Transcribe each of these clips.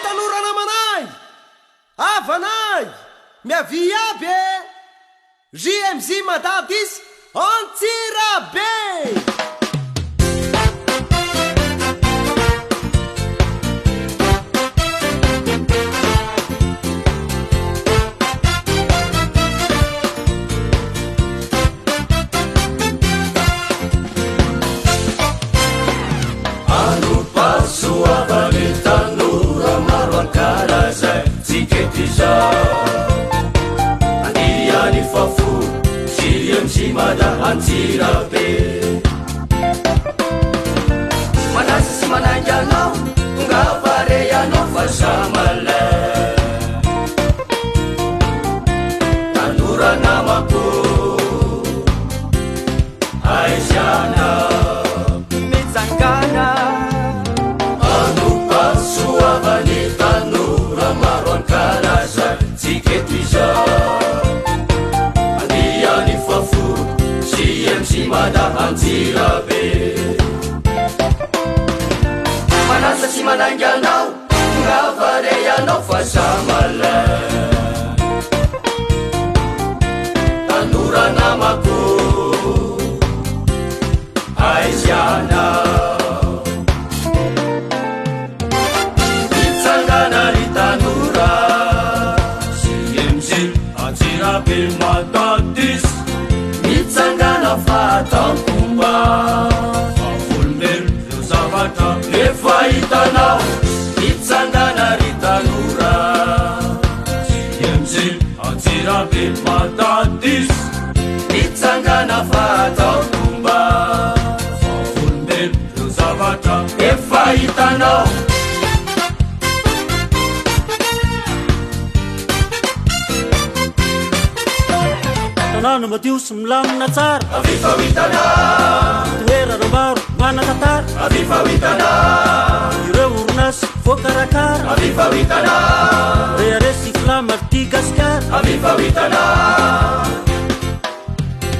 tanora namanay avanay miavy aby e JMJ madadis Antsirabe. Mada Antsirabe manasa sy manangy anao tonga vare anao fa samale tanora namako aiziana mitsangana anopasoavany tanora maro ankaraza tsiketo izao Mada Antsirabe manasa sy manangy anao nga vare anao fa samale tanora namako aiziana mitsangana ry tanora JMJ Antsirabe madadis mitsangana fatankomba favolomelo reo zavatra efa hitanao mitsangana ry tanora JMJ Antsirabe madadis mitsangana fatankomba favolomelo reo zavatra efa hitanao Tanano madio sy milamina tsara avifahitana toera ro maro manan-tantara avifahitana ireo orinasy voakarakara avifahitana reharesy filamarity gasikara avifahitana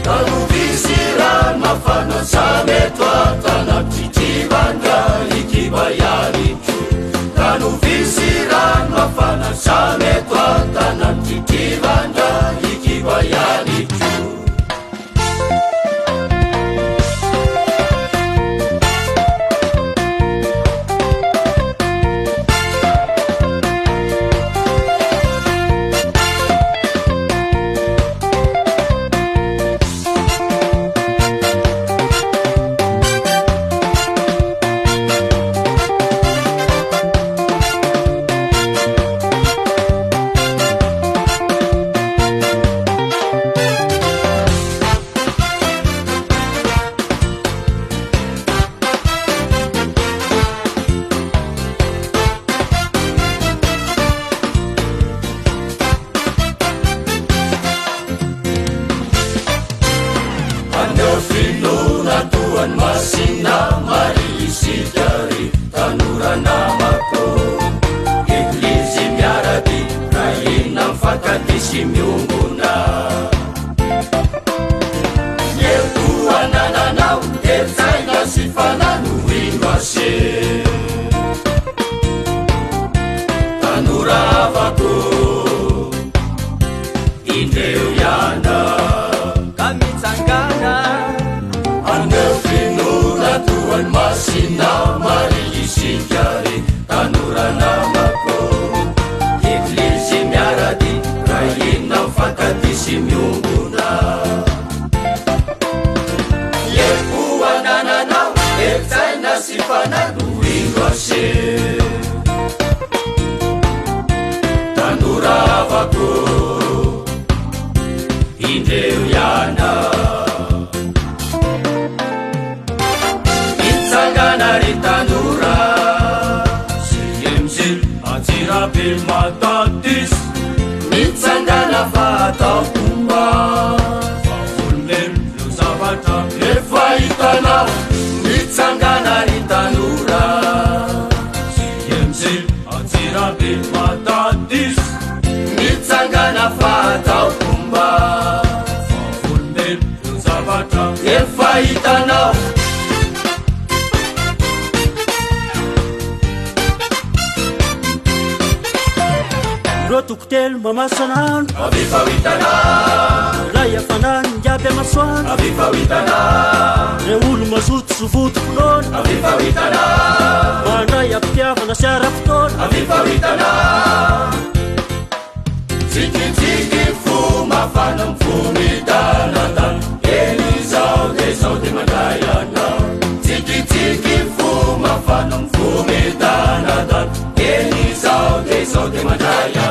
tanovisy rano mafana sameto atanatritrivanga ikibayariko tanovisy rano mafana sameto atanatritrivanga ikibayariko masina mariisidari tanora namako eglizy miarady rahina mifakatysy miongona etoanananao ezaina sy fanano ino ase tanora avako indreo iana ka mitsangana tuan masina mariisikari tanora namako eglizy miarady rahina mifakatysy miongona etoanananao ezaina sy fanano ino ase tanora avako indreo iana ry tanora JMJ Antsirabe madadis mitsangana fatankomba favolomelo reo zavatra efa hitanao mitsangana ry tanora JMJ Antsirabe madadis mitsangana fatankomba favolomelo reo zavatra efa hitanao ro tokotelo mamasanano avifahitana lay afanany iaby amasoany avifahitana re olo mazoto sovotokolona avifahitana mandray ampitiavana sy ara-potoana avifahitana tsikitsiky fo mafana mifomitanatany eny zao de zao de mandray anao tsikitsiky fo mafana mifomitanatany eny zao de mandray